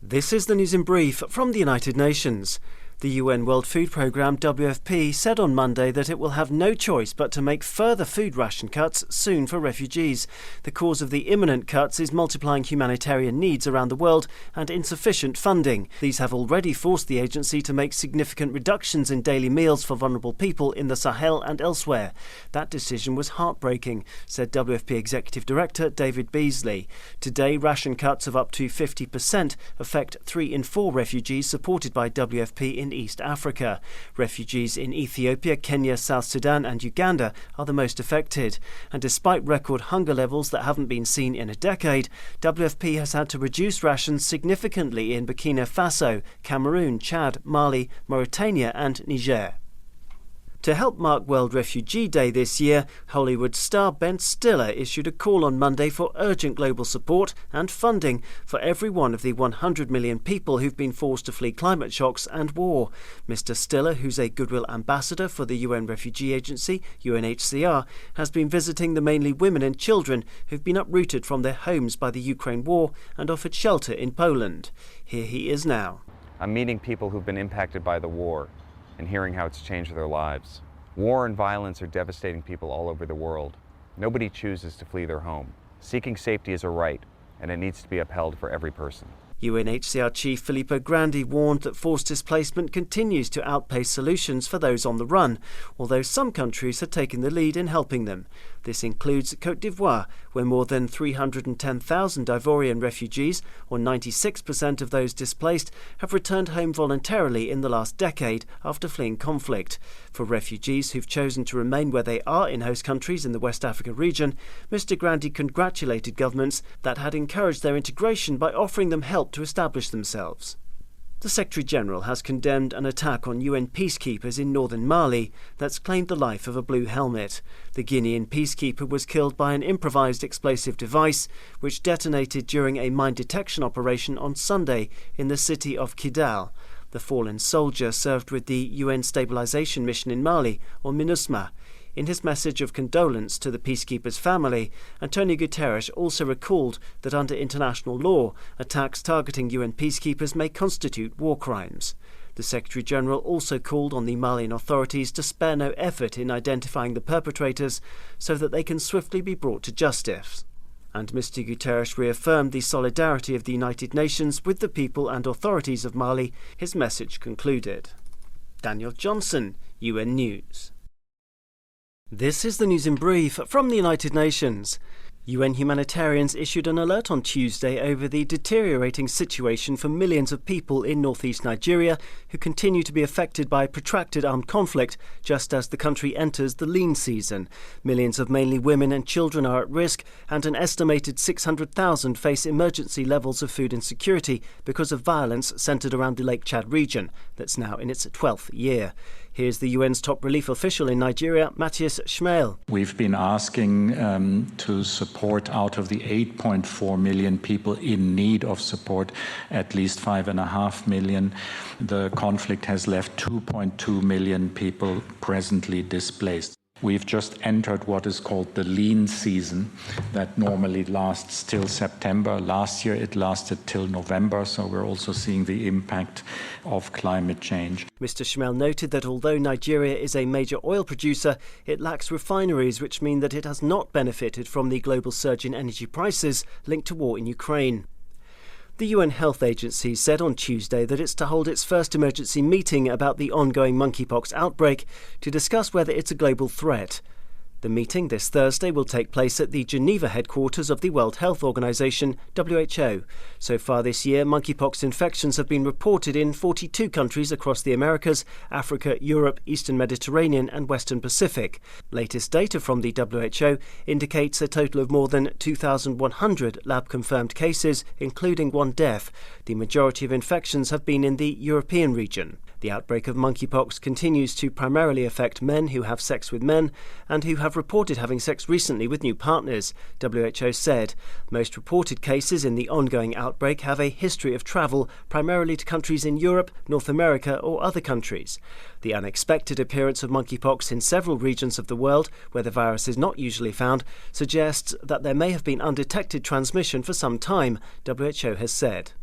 This is the news in brief from the United Nations. The UN World Food Programme WFP said on Monday that it will have no choice but to make further food ration cuts soon for refugees. The cause of the imminent cuts is multiplying humanitarian needs around the world and insufficient funding. These have already forced the agency to make significant reductions in daily meals for vulnerable people in the Sahel and elsewhere. That decision was heartbreaking, said WFP Executive Director David Beasley. Today, ration cuts of up to 50% affect 3 in 4 refugees supported by WFP in East Africa. Refugees in Ethiopia, Kenya, South Sudan and Uganda are the most affected. And despite record hunger levels that haven't been seen in a decade, WFP has had to reduce rations significantly in Burkina Faso, Cameroon, Chad, Mali, Mauritania and Niger. To help mark World Refugee Day this year, Hollywood star Ben Stiller issued a call on Monday for urgent global support and funding for every one of the 100 million people who've been forced to flee climate shocks and war. Mr. Stiller, who's a goodwill ambassador for the UN Refugee Agency, UNHCR, has been visiting the mainly women and children who've been uprooted from their homes by the Ukraine war and offered shelter in Poland. Here he is now. I'm meeting people who've been impacted by the war and hearing how it's changed their lives. War and violence are devastating people all over the world. Nobody chooses to flee their home. Seeking safety is a right, and it needs to be upheld for every person. UNHCR Chief Filippo Grandi warned that forced displacement continues to outpace solutions for those on the run, although some countries have taken the lead in helping them. This includes Côte d'Ivoire, where more than 310,000 Ivorian refugees, or 96% of those displaced, have returned home voluntarily in the last decade after fleeing conflict. For refugees who've chosen to remain where they are in host countries in the West Africa region, Mr. Grandi congratulated governments that had encouraged their integration by offering them help to establish themselves. The Secretary-General has condemned an attack on UN peacekeepers in northern Mali that's claimed the life of a blue helmet. The Guinean peacekeeper was killed by an improvised explosive device which detonated during a mine detection operation on Sunday in the city of Kidal. The fallen soldier served with the UN Stabilization Mission in Mali, or MINUSMA. In his message of condolence to the peacekeeper's family, Antonio Guterres also recalled that under international law, attacks targeting UN peacekeepers may constitute war crimes. The Secretary-General also called on the Malian authorities to spare no effort in identifying the perpetrators so that they can swiftly be brought to justice. And Mr. Guterres reaffirmed the solidarity of the United Nations with the people and authorities of Mali. His message concluded. Daniel Johnson, UN News. This is the news in brief from the United Nations. UN humanitarians issued an alert on Tuesday over the deteriorating situation for millions of people in northeast Nigeria who continue to be affected by protracted armed conflict just as the country enters the lean season. Millions of mainly women and children are at risk, and an estimated 600,000 face emergency levels of food insecurity because of violence centred around the Lake Chad region that's now in its 12th year. Here's the UN's top relief official in Nigeria, Matthias Schmel. We've been asking to support out of the 8.4 million people in need of support, at least 5.5 million. The conflict has left 2.2 million people presently displaced. We've just entered what is called the lean season that normally lasts till September. Last year it lasted till November, so we're also seeing the impact of climate change. Mr. Schmel noted that although Nigeria is a major oil producer, it lacks refineries, which mean that it has not benefited from the global surge in energy prices linked to war in Ukraine. The UN Health Agency said on Tuesday that it's to hold its first emergency meeting about the ongoing monkeypox outbreak to discuss whether it's a global threat. The meeting this Thursday will take place at the Geneva headquarters of the World Health Organization, WHO. So far this year, monkeypox infections have been reported in 42 countries across the Americas, Africa, Europe, Eastern Mediterranean and Western Pacific. Latest data from the WHO indicates a total of more than 2,100 lab-confirmed cases, including 1 death. The majority of infections have been in the European region. The outbreak of monkeypox continues to primarily affect men who have sex with men and who have reported having sex recently with new partners, WHO said. Most reported cases in the ongoing outbreak have a history of travel, primarily to countries in Europe, North America or other countries. The unexpected appearance of monkeypox in several regions of the world, where the virus is not usually found, suggests that there may have been undetected transmission for some time, WHO has said.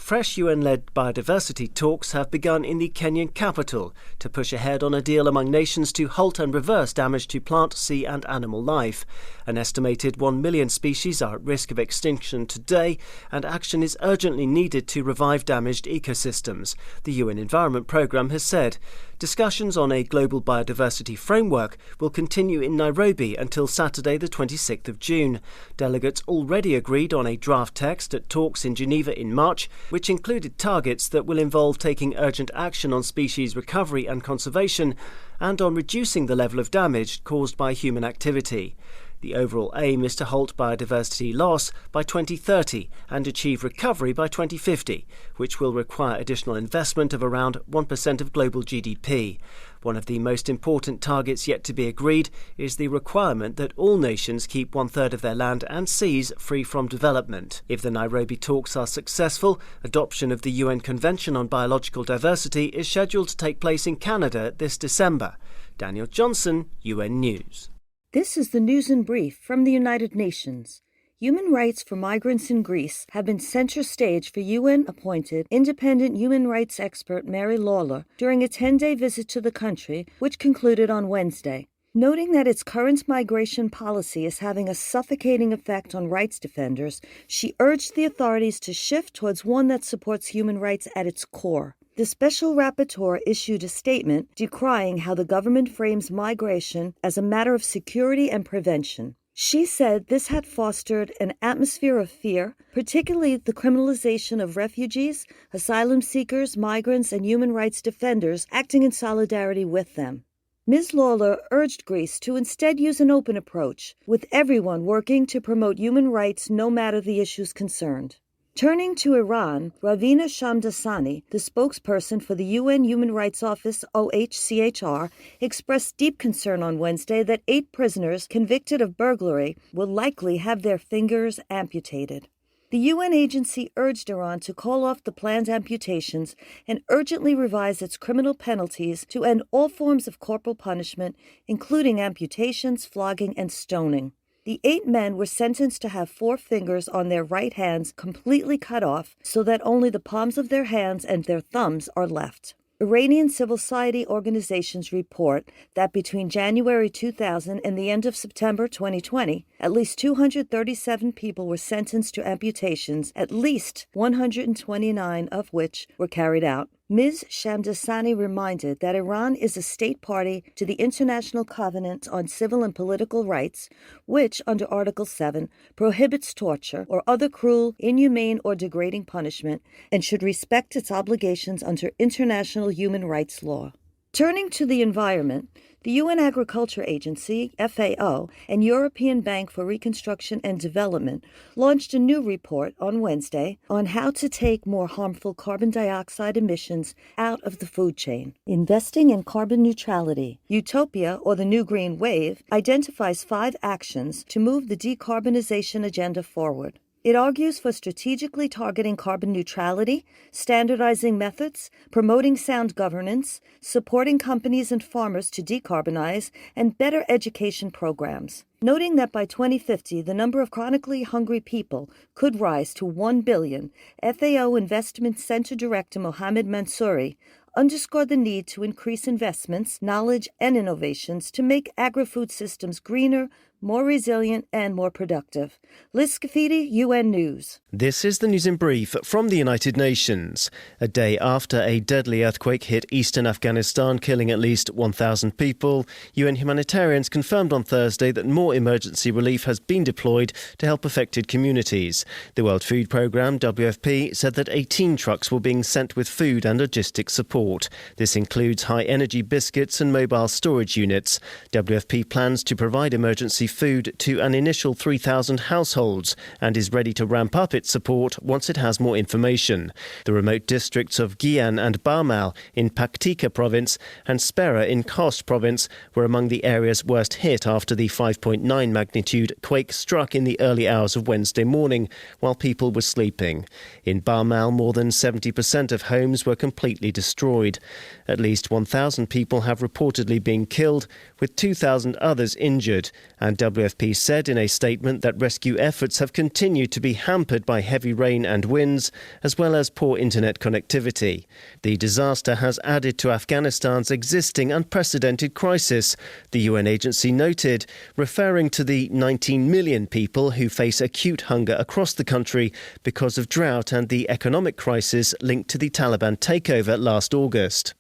Fresh UN-led biodiversity talks have begun in the Kenyan capital to push ahead on a deal among nations to halt and reverse damage to plant, sea and animal life. An estimated 1 million species are at risk of extinction today, and action is urgently needed to revive damaged ecosystems, the UN Environment Programme has said. Discussions on a global biodiversity framework will continue in Nairobi until Saturday the 26th of June. Delegates already agreed on a draft text at talks in Geneva in March, which included targets that will involve taking urgent action on species recovery and conservation and on reducing the level of damage caused by human activity. The overall aim is to halt biodiversity loss by 2030 and achieve recovery by 2050, which will require additional investment of around 1% of global GDP. One of the most important targets yet to be agreed is the requirement that all nations keep 1/3 of their land and seas free from development. If the Nairobi talks are successful, adoption of the UN Convention on Biological Diversity is scheduled to take place in Canada this December. Daniel Johnson, UN News. This is the news in brief from the United Nations. Human rights for migrants in Greece have been center stage for UN-appointed independent human rights expert Mary Lawlor during a 10-day visit to the country, which concluded on Wednesday. Noting that its current migration policy is having a suffocating effect on rights defenders, she urged the authorities to shift towards one that supports human rights at its core. The Special Rapporteur issued a statement decrying how the government frames migration as a matter of security and prevention. She said this had fostered an atmosphere of fear, particularly the criminalization of refugees, asylum seekers, migrants, and human rights defenders acting in solidarity with them. Ms. Lawlor urged Greece to instead use an open approach, with everyone working to promote human rights no matter the issues concerned. Turning to Iran, Ravina Shamdasani, the spokesperson for the UN Human Rights Office OHCHR, expressed deep concern on Wednesday that 8 prisoners convicted of burglary will likely have their fingers amputated. The UN agency urged Iran to call off the planned amputations and urgently revise its criminal penalties to end all forms of corporal punishment, including amputations, flogging, and stoning. The 8 men were sentenced to have 4 fingers on their right hands completely cut off so that only the palms of their hands and their thumbs are left. Iranian civil society organizations report that between January 2000 and the end of September 2020, at least 237 people were sentenced to amputations, at least 129 of which were carried out. Ms. Shamdasani reminded that Iran is a state party to the International Covenant on Civil and Political Rights, which, under Article 7, prohibits torture or other cruel, inhumane, or degrading punishment, and should respect its obligations under international human rights law. Turning to the environment, the UN Agriculture Agency, FAO, and European Bank for Reconstruction and Development launched a new report on Wednesday on how to take more harmful carbon dioxide emissions out of the food chain. Investing in carbon neutrality, Utopia, or the New Green Wave, identifies 5 actions to move the decarbonization agenda forward. It argues for strategically targeting carbon neutrality, standardizing methods, promoting sound governance, supporting companies and farmers to decarbonize, and better education programs. Noting that by 2050, the number of chronically hungry people could rise to 1 billion, FAO Investment Center Director Mohamed Mansouri underscored the need to increase investments, knowledge, and innovations to make agri-food systems greener, more resilient, and more productive. Liz Scafidi, UN News. This is the news in brief from the United Nations. A day after a deadly earthquake hit eastern Afghanistan, killing at least 1,000 people, UN humanitarians confirmed on Thursday that more emergency relief has been deployed to help affected communities. The World Food Programme, WFP, said that 18 trucks were being sent with food and logistics support. This includes high-energy biscuits and mobile storage units. WFP plans to provide emergency food to an initial 3,000 households and is ready to ramp up its support once it has more information. The remote districts of Gian and Barmal in Paktika province and Spera in Khost province were among the areas worst hit after the 5.9 magnitude quake struck in the early hours of Wednesday morning while people were sleeping. In Barmal, more than 70% of homes were completely destroyed. At least 1,000 people have reportedly been killed, with 2,000 others injured, and WFP said in a statement that rescue efforts have continued to be hampered by heavy rain and winds, as well as poor internet connectivity. The disaster has added to Afghanistan's existing unprecedented crisis, the UN agency noted, referring to the 19 million people who face acute hunger across the country because of drought and the economic crisis linked to the Taliban takeover last August.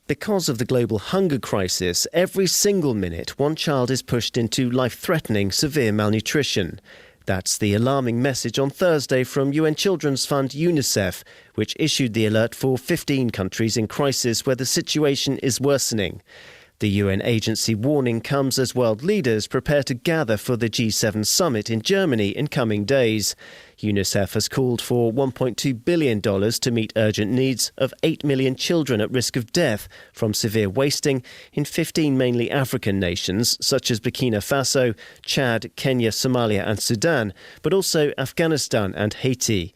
Because of the global hunger crisis, every single minute one child is pushed into life-threatening severe malnutrition. That's the alarming message on Thursday from UN Children's Fund UNICEF, which issued the alert for 15 countries in crisis where the situation is worsening. The UN agency warning comes as world leaders prepare to gather for the G7 summit in Germany in coming days. UNICEF has called for $1.2 billion to meet urgent needs of 8 million children at risk of death from severe wasting in 15 mainly African nations, such as Burkina Faso, Chad, Kenya, Somalia and Sudan, but also Afghanistan and Haiti.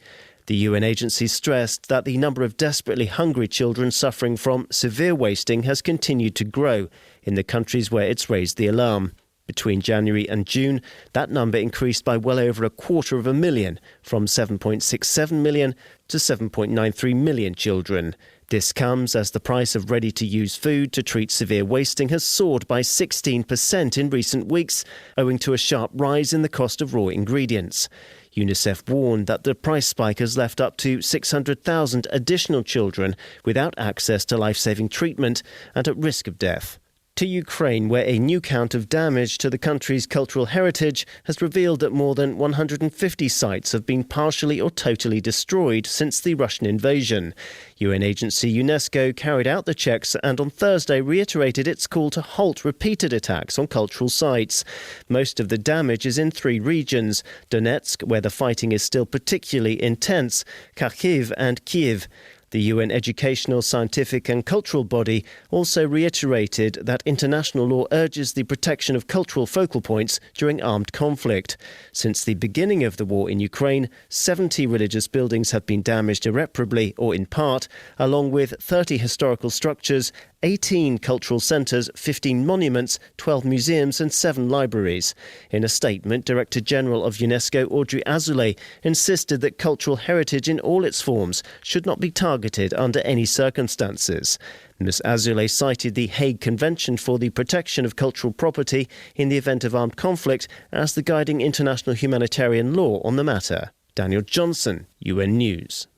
The UN agency stressed that the number of desperately hungry children suffering from severe wasting has continued to grow in the countries where it's raised the alarm. Between January and June, that number increased by well over 250,000, from 7.67 million to 7.93 million children. This comes as the price of ready-to-use food to treat severe wasting has soared by 16% in recent weeks, owing to a sharp rise in the cost of raw ingredients. UNICEF warned that the price spike has left up to 600,000 additional children without access to life-saving treatment and at risk of death. To Ukraine, where a new count of damage to the country's cultural heritage has revealed that more than 150 sites have been partially or totally destroyed since the Russian invasion. UN agency UNESCO carried out the checks and on Thursday reiterated its call to halt repeated attacks on cultural sites. Most of the damage is in 3 regions: Donetsk, where the fighting is still particularly intense, Kharkiv and Kyiv. The UN Educational, Scientific and Cultural Body also reiterated that international law urges the protection of cultural focal points during armed conflict. Since the beginning of the war in Ukraine, 70 religious buildings have been damaged irreparably or in part, along with 30 historical structures, 18 cultural centres, 15 monuments, 12 museums and 7 libraries. In a statement, Director General of UNESCO Audrey Azoulay insisted that cultural heritage in all its forms should not be targeted under any circumstances. Ms Azoulay cited the Hague Convention for the Protection of Cultural Property in the event of armed conflict as the guiding international humanitarian law on the matter. Daniel Johnson, UN News.